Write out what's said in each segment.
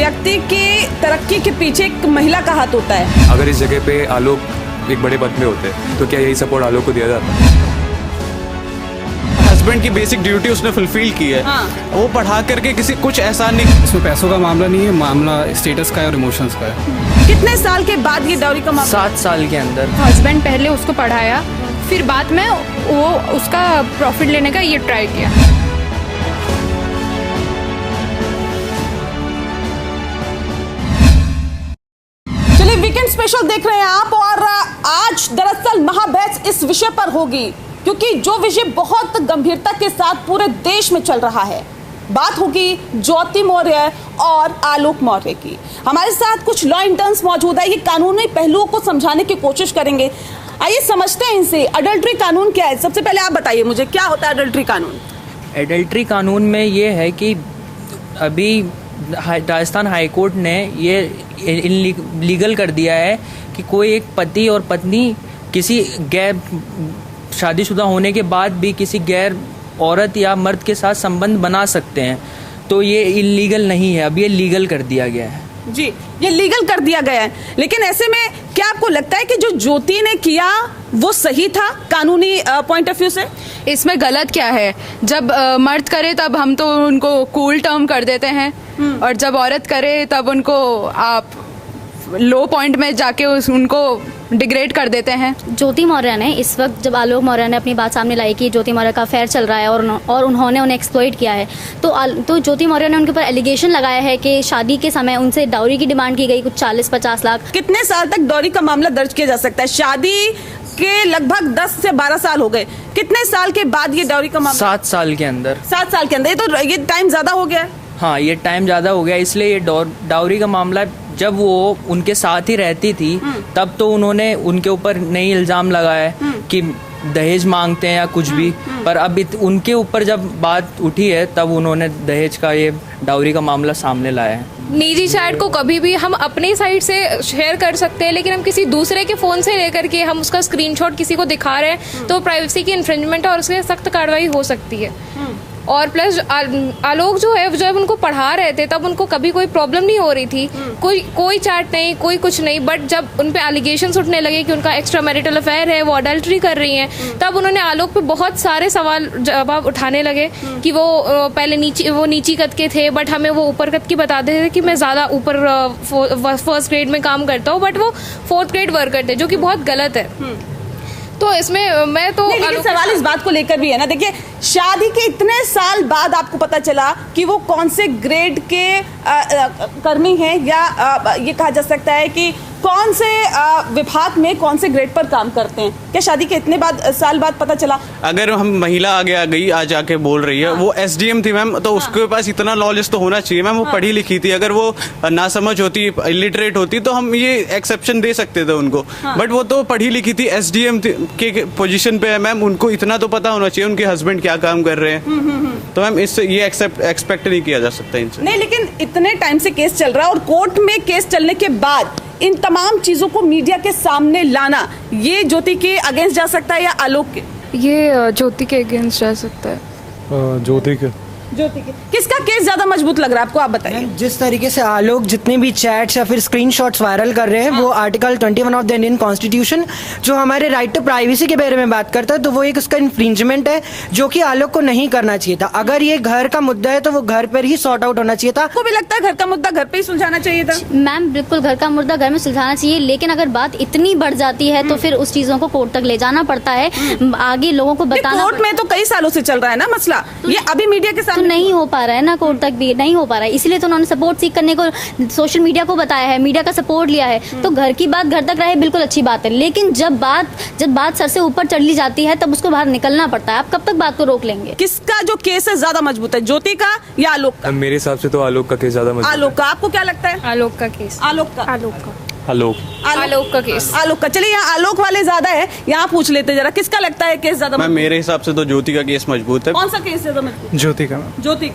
व्यक्ति की तरक्की के पीछे एक महिला का हाथ होता है। अगर इस जगह पे आलोक एक बड़े पद में होते तो क्या यही सपोर्ट आलोक को दिया जाता? हस्बैंड की बेसिक ड्यूटी उसने फुलफिल की है। हाँ। वो पढ़ा करके किसी कुछ ऐसा नहीं। इसमें पैसों का मामला नहीं है, मामला स्टेटस का है और इमोशंस का है। कितने साल के बाद ये डाउरी का मामला? 7 साल के अंदर। हस्बैंड पहले उसको पढ़ाया, फिर बाद में वो उसका प्रॉफिट लेने का ये ट्राई किया। चलिए, वीकेंड स्पेशल देख रहे हैं आप, और आज दरअसल महाबहस इस विषय पर होगी क्योंकि जो विषय बहुत गंभीरता के साथ पूरे देश में चल रहा है। बात होगी ज्योति मौर्य और आलोक मौर्य की। हमारे साथ कुछ लॉ इंटर्न्स मौजूद है, ये कानूनी पहलुओं को समझाने की कोशिश करेंगे। आइए समझते हैं इनसे। अडल्ट्री कानून क्या है? सबसे पहले आप बताइए मुझे, क्या होता है अडल्ट्री कानून? एडल्ट्री कानून में ये है कि अभी राजस्थान हाई कोर्ट ने ये लीगल कर दिया है कि कोई एक पति और पत्नी किसी गैर शादीशुदा होने के बाद भी किसी गैर औरत या मर्द के साथ संबंध बना सकते हैं। तो ये इलीगल नहीं है, अब ये लीगल कर दिया गया है। जी, ये लीगल कर दिया गया है। लेकिन ऐसे में क्या आपको लगता है कि जो ज्योति ने किया वो सही था कानूनी पॉइंट ऑफ व्यू से? इसमें गलत क्या है? जब मर्द करे तब हम तो उनको कूल टर्म कर देते हैं, और जब औरत करे तब उनको आप लो पॉइंट में जाके उनको डिग्रेड कर देते हैं। ज्योति मौर्य ने इस वक्त, जब आलोक मौर्य ने अपनी बात सामने लाई कि ज्योति मौर्य का अफेयर चल रहा है और उन्होंने उन्हें एक्सप्लॉइट किया है, तो ज्योति मौर्य ने उनके ऊपर एलिगेशन लगाया है कि शादी के समय उनसे डाउरी की डिमांड की गई, कुछ 40-50 लाख। कितने साल तक डाउरी का मामला दर्ज किया जा सकता है? शादी के लगभग 10 से 12 साल हो गए, कितने साल के बाद ये डाउरी का मामला? 7 साल के अंदर। 7 साल के अंदर। तो ये टाइम ज्यादा हो गया है। हाँ, ये टाइम ज़्यादा हो गया, इसलिए ये डाउरी का मामला, जब वो उनके साथ ही रहती थी तब तो उन्होंने उनके ऊपर नई इल्ज़ाम लगाया कि दहेज मांगते हैं या कुछ भी, पर अब उनके ऊपर जब बात उठी है तब उन्होंने दहेज का ये डाउरी का मामला सामने लाया है। निजी चैट को कभी भी हम अपने साइड से शेयर कर सकते हैं, लेकिन हम किसी दूसरे के फ़ोन से लेकर के हम उसका स्क्रीनशॉट किसी को दिखा रहे हैं तो प्राइवेसी की इन्फ्रिंजमेंट है और उसके सख्त कार्रवाई हो सकती है। और प्लस आलोक जो है, जब उनको पढ़ा रहे थे तब उनको कभी कोई प्रॉब्लम नहीं हो रही थी, कोई चैट नहीं, कोई कुछ नहीं। बट जब उन पे एलिगेशंस उठने लगे कि उनका एक्स्ट्रा मैरिटल अफेयर है, वो अडल्ट्री कर रही हैं, तब उन्होंने आलोक पे बहुत सारे सवाल जवाब उठाने लगे कि वो पहले नीची कद के थे, बट हमें वो ऊपर कद की बताते थे कि मैं ज़्यादा ऊपर फर्स्ट ग्रेड में काम करता हूँ, बट वो 4th ग्रेड वर्कर थे, जो कि बहुत गलत है। तो इसमें मैं तो लेकिन सवाल इस बात को लेकर भी है ना, देखिए, शादी के इतने साल बाद आपको पता चला कि वो कौन से ग्रेड के कर्मी हैं, या ये कहा जा सकता है कि कौन से विभाग में कौन से ग्रेड पर काम करते हैं। क्या शादी के इतने साल बाद पता चला? अगर हम महिला आगे आ गई, आज आके बोल रही है, हाँ। वो SDM थी मैम, तो उसके पास इतना नॉलेज तो होना चाहिए मैम। वो पढ़ी लिखी थी, अगर वो नासमझ होती, इलिटरेट होती तो हम ये एक्सेप्शन दे सकते थे उनको। बट वो तो पढ़ी लिखी थी, SDM के पोजीशन पे है मैम, उनको इतना तो पता होना चाहिए उनके हस्बैंड क्या काम कर रहे हैं। तो मैम इससे ये एक्सपेक्ट नहीं किया जा सकता इनसे। नहीं, लेकिन इतने टाइम से केस चल रहा है और कोर्ट में केस चलने के बाद इन तमाम चीजों को मीडिया के सामने लाना, ये ज्योति के अगेंस्ट जा सकता है या आलोक के? ये ज्योति के अगेंस्ट जा सकता है। ज्योति के। किसका केस ज्यादा मजबूत लग रहा है आपको? आप बताइए। जिस तरीके से आलोक जितने भी चैट्स या फिर स्क्रीनशॉट्स वायरल कर रहे हैं, वो article 21 of the Indian constitution जो हमारे राइट टू प्राइवेसी के बारे में बात करता है, तो वो एक उसका इन्फ्रिंजमेंट है जो कि आलोक को नहीं करना चाहिए था। अगर ये घर का मुद्दा है तो वो घर पर ही सॉर्ट आउट होना चाहिए था। आपको भी लगता है घर का मुद्दा घर पे ही सुलझाना चाहिए था? मैम बिल्कुल, घर का मुद्दा घर में सुलझाना चाहिए, लेकिन अगर बात इतनी बढ़ जाती है तो फिर उस चीजों को कोर्ट तक ले जाना पड़ता है, आगे लोगों को बताना। कोर्ट में तो कई सालों से चल रहा है ना मसला, ये अभी मीडिया के सामने नहीं हो पा रहा है ना, कोर्ट तक भी नहीं हो पा रहा है, इसलिए तो उन्होंने सपोर्ट सीख करने को सोशल मीडिया को बताया है, मीडिया का सपोर्ट लिया है। तो घर की बात घर तक रहे, बिल्कुल अच्छी बात है, लेकिन जब बात सर से ऊपर चली जाती है तब उसको बाहर निकलना पड़ता है। आप कब तक बात को रोक लेंगे? किसका जो केस है ज्यादा मजबूत है, ज्योति का या आलोक का? मेरे हिसाब से तो आलोक का केस ज्यादा मजबूत है। आलोक का। आपको क्या लगता है? आलोक का केस। आलोक का केस। आलोक का। चलिए, यहाँ आलोक वाले ज्यादा है, यहाँ पूछ लेते जरा, किसका लगता है केस ज्यादा? मैम मेरे हिसाब से तो ज्योति का केस मजबूत है। कौन सा केस ज्यादा मजबूत? ज्योति का। ज्योति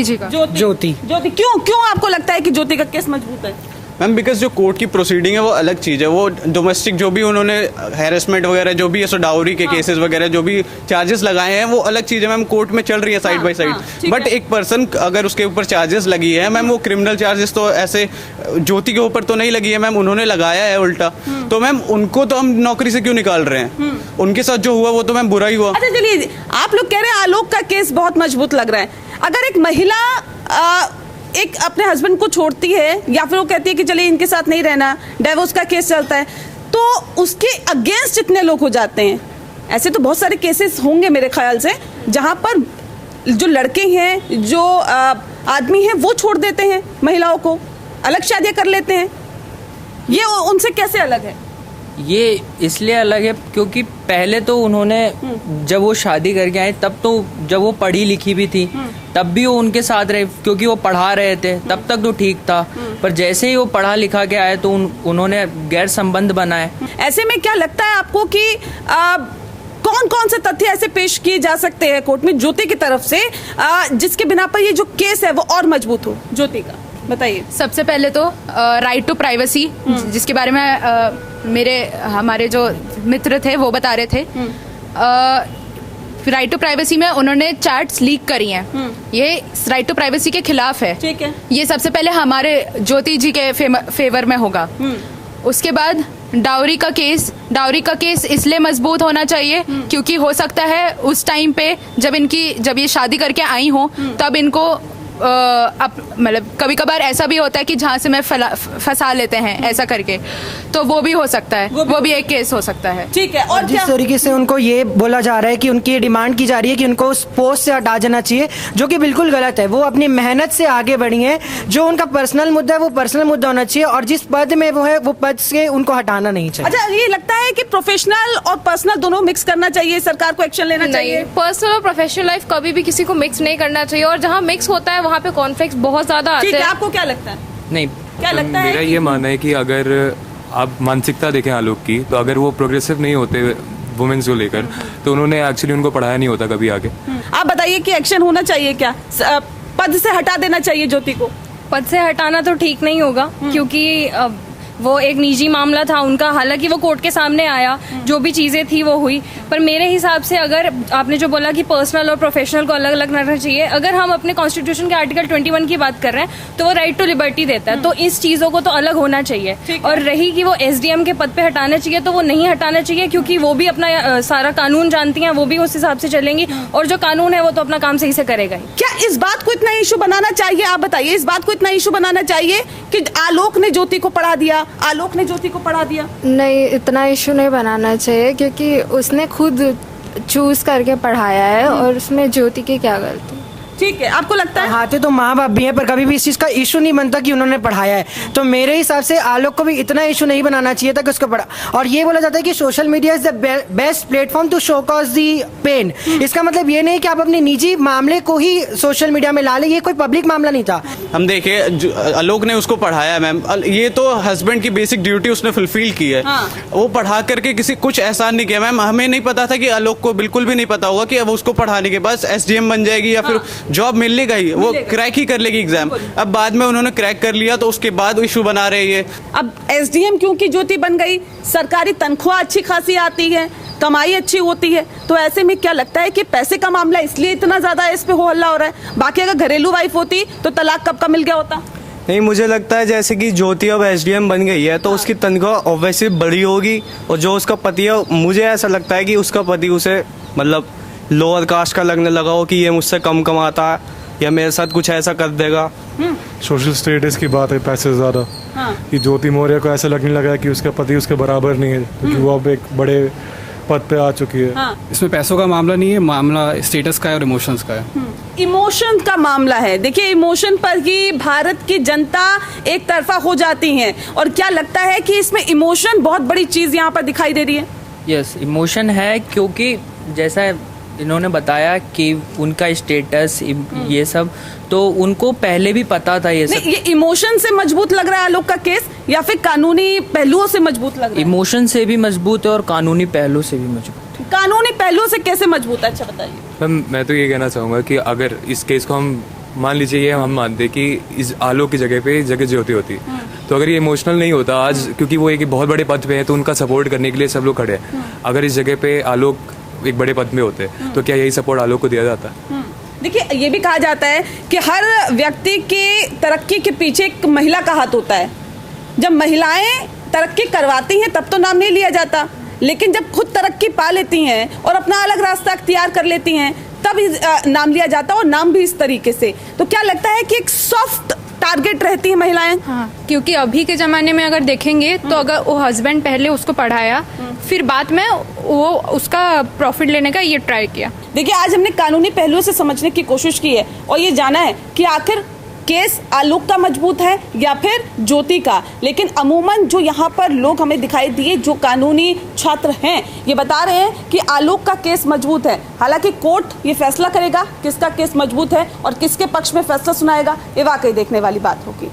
जी का। ज्योति। क्यों आपको लगता है कि ज्योति का केस मजबूत है? मैम बिकॉज जो कोर्ट की प्रोसीडिंग है वो अलग चीज़ है, वो डोमेस्टिक जो भी उन्होंने हैरेसमेंट वगैरह जो भी है डाउरी के केसेस वगैरह जो भी चार्जेस लगाए हैं वो अलग चीज़ है मैम, कोर्ट में चल रही है साइड बाय साइड। बट एक पर्सन अगर उसके ऊपर चार्जेस लगी है मैम, वो क्रिमिनल चार्जेस तो ऐसे ज्योति के ऊपर तो नहीं लगी है मैम, उन्होंने लगाया है उल्टा, तो मैम उनको तो हम नौकरी से क्यों निकाल रहे हैं? उनके साथ जो हुआ वो तो मैम बुरा ही हुआ। अच्छा चलिए, आप लोग कह रहे हैं आलोक का केस बहुत मजबूत लग रहा है। अगर एक महिला एक अपने हस्बैंड को छोड़ती है या फिर वो कहती है कि चलिए इनके साथ नहीं रहना, डाइवोर्स का केस चलता है, तो उसके अगेंस्ट जितने लोग हो जाते हैं, ऐसे तो बहुत सारे केसेस होंगे मेरे ख्याल से, जहां पर जो लड़के हैं, जो आदमी हैं, वो छोड़ देते हैं महिलाओं को, अलग शादियां कर लेते हैं। ये उनसे कैसे अलग है? ये इसलिए अलग है क्योंकि पहले तो उन्होंने जब वो शादी करके आए तब तो जब वो पढ़ी लिखी भी थी तब भी वो उनके साथ रहे क्योंकि वो पढ़ा रहे थे, तब तक तो ठीक था। पर जैसे ही वो पढ़ा लिखा के आए तो उन्होंने गैर संबंध बनाए। ऐसे में क्या लगता है आपको कि कौन कौन से तथ्य ऐसे पेश किए जा सकते हैं कोर्ट में ज्योति की तरफ से जिसके बिना पर ये जो केस है वो और मजबूत हो? ज्योति का बताइए। सबसे पहले तो राइट टू प्राइवेसी, जिसके बारे में हमारे जो मित्र थे वो बता रहे थे। राइट टू प्राइवेसी में उन्होंने चैट्स लीक करी हैं, ये राइट टू प्राइवेसी के खिलाफ है। ठीक है, ये सबसे पहले हमारे ज्योति जी के फेवर में होगा। उसके बाद डाउरी का केस इसलिए मजबूत होना चाहिए क्योंकि हो सकता है उस टाइम पे जब ये शादी करके आई हो तब इनको मतलब कभी कभार ऐसा भी होता है कि जहाँ से मैं फंसा लेते हैं ऐसा करके, तो वो भी हो सकता है, वो भी एक केस हो सकता है। ठीक है। और जिस तरीके से उनको ये बोला जा रहा है कि उनकी डिमांड की जा रही है कि उनको उस पोस्ट से हटा जाना चाहिए, जो कि बिल्कुल गलत है। वो अपनी मेहनत से आगे बढ़ी है, जो उनका पर्सनल मुद्दा है वो पर्सनल मुद्दा होना चाहिए, और जिस पद में वो है वो पद से उनको हटाना नहीं चाहिए। अच्छा, ये लगता है कि प्रोफेशनल और पर्सनल दोनों मिक्स करना चाहिए, सरकार को एक्शन लेना चाहिए? पर्सनल और प्रोफेशनल लाइफ कभी भी किसी को मिक्स नहीं करना चाहिए, और जहाँ मिक्स होता है वहाँ पे कॉन्फ्लिक्ट बहुत ज्यादा आते हैं। आपको क्या लगता है? नहीं, क्या लगता है? मेरा ये मानना है कि अगर आप मानसिकता देखें आलोक की, तो अगर वो प्रोग्रेसिव नहीं होते वुमेन्स को लेकर, तो उन्होंने एक्चुअली उनको पढ़ाया नहीं होता कभी आगे। आप बताइए कि एक्शन होना चाहिए क्या? पद से हटा देना चाहिए ज्योति को? पद से हटाना तो ठीक नहीं होगा क्योंकि वो एक निजी मामला था उनका, हालांकि वो कोर्ट के सामने आया, जो भी चीजें थी वो हुई। पर मेरे हिसाब से अगर आपने जो बोला कि पर्सनल और प्रोफेशनल को अलग अलग रखना चाहिए, अगर हम अपने कॉन्स्टिट्यूशन के आर्टिकल 21 की बात कर रहे हैं तो वो राइट टू लिबर्टी देता है, तो इस चीजों को तो अलग होना चाहिए। और रही कि वो SDM के पद पे हटाना चाहिए, तो वो नहीं हटाना चाहिए क्योंकि वो भी अपना सारा कानून जानती हैं, वो भी उस हिसाब से चलेंगी, और जो कानून है वो तो अपना काम सही से करेगा ही। क्या इस बात को इतना इशू बनाना चाहिए? आप बताइए, इस बात को इतना इशू बनाना चाहिए कि आलोक ने ज्योति को पढ़ा दिया, आलोक ने ज्योति को पढ़ा दिया? नहीं, इतना इशू नहीं बनाना चाहिए क्योंकि उसने खुद चूज करके पढ़ाया है और उसमें ज्योति की क्या गलती। ठीक है, आपको लगता है? पढ़ाते तो माँ बाप भी हैं, पर कभी भी इस चीज़ का इशू नहीं बनता कि उन्होंने पढ़ाया है। तो मेरे हिसाब से आलोक को भी इतना इशू नहीं बनाना चाहिए था कि उसको पढ़ा। और ये बोला जाता है कि social media is the best platform to show cause the pain. इसका मतलब ये नहीं कि आप अपने निजी मामले को ही सोशल मीडिया में ला लें, ये कोई पब्लिक मामला नहीं था। हम देखे आलोक ने उसको पढ़ाया मैम, ये तो हस्बैंड की बेसिक ड्यूटी उसने फुलफिल की है। वो पढ़ा करके किसी कुछ एहसान नहीं किया मैम। हमें नहीं पता था कि आलोक को बिल्कुल भी नहीं पता होगा कि अब उसको पढ़ाने के बाद SDM बन जाएगी या फिर जॉब मिलेगा ही, वो क्रैक ही कर लेगी एग्जाम। अब बाद में उन्होंने क्रैक कर लिया तो उसके बाद इशू बना रहे हैं। अब SDM क्योंकि ज्योति बन गई, सरकारी तनख्वाह अच्छी खासी आती है, कमाई अच्छी होती है, तो ऐसे में क्या लगता है कि पैसे का मामला इसलिए इतना ज्यादा इस पे हो हल्ला हो रहा है? बाकी अगर घरेलू वाइफ होती तो तलाक कब का मिल गया होता? नहीं, मुझे लगता है जैसे कि ज्योति अब SDM बन गई है तो उसकी तनख्वाह ऑब्वियसली बड़ी होगी, और जो उसका पति है, मुझे ऐसा लगता है कि उसका पति उसे मतलब लोअर कास्ट का लगने लगा हो कि ये मुझसे कम कमाता है या मेरे साथ कुछ ऐसा कर देगा। सोशल स्टेटस की बात है, पैसे से ज़्यादा। कि ज्योति मौर्य को ऐसा लगने लगा कि उसका पति उसके बराबर नहीं है क्योंकि वो अब एक बड़े पद पे आ चुकी है। इसमें पैसों का मामला नहीं है, मामला स्टेटस का है और इमोशंस का है। इमोशन का मामला है। देखिए, इमोशन पर ही भारत की जनता एक तरफा हो जाती है, और क्या लगता है कि इसमें इमोशन बहुत बड़ी चीज यहाँ पर दिखाई दे रही है? यस, इमोशन है क्योंकि जैसा इन्होंने बताया कि उनका स्टेटस ये सब तो उनको पहले भी पता था। ये सब ये इमोशन से मजबूत लग रहा है आलोक का केस या फिर कानूनी पहलुओं से मजबूत लग रहा है? इमोशन से भी मजबूत है और कानूनी पहलू से भी मजबूत। कानूनी पहलुओं से कैसे मजबूत है? अच्छा बताइए। मैम, मैं तो ये कहना चाहूँगा कि अगर इस केस को हम मान लीजिए ये हम मानते हैं कि इस आलोक की जगह पे जगह ज्योति होती, तो अगर ये इमोशनल नहीं होता आज, क्योंकि वो एक बहुत बड़े पद पे है तो उनका सपोर्ट करने के लिए सब लोग खड़े हैं। अगर इस जगह पे आलोक एक बड़े पद में होते तो क्या यही सपोर्ट आलोक को दिया जाता? देखिए, ये भी कहा जाता है कि हर व्यक्ति की तरक्की के पीछे एक महिला का हाथ होता है। जब महिलाएं तरक्की करवाती हैं तब तो नाम नहीं लिया जाता, लेकिन जब खुद तरक्की पा लेती हैं और अपना अलग रास्ता अख्तियार कर लेती हैं तब नाम लिया जाता है, और नाम भी इस तरीके से। तो क्या लगता है कि एक सॉफ्ट टारगेट रहती है महिलाएं? हाँ, क्योंकि अभी के ज़माने में अगर देखेंगे तो अगर वो हस्बैंड पहले उसको पढ़ाया, फिर बाद में वो उसका प्रॉफिट लेने का ये ट्राई किया। देखिए, आज हमने कानूनी पहलुओं से समझने की कोशिश की है और ये जाना है कि आखिर केस आलोक का मजबूत है या फिर ज्योति का। लेकिन अमूमन जो यहाँ पर लोग हमें दिखाई दिए, जो कानूनी छात्र हैं, ये बता रहे हैं कि आलोक का केस मजबूत है। हालांकि कोर्ट ये फैसला करेगा किसका केस मजबूत है और किसके पक्ष में फैसला सुनाएगा, ये वाकई देखने वाली बात होगी।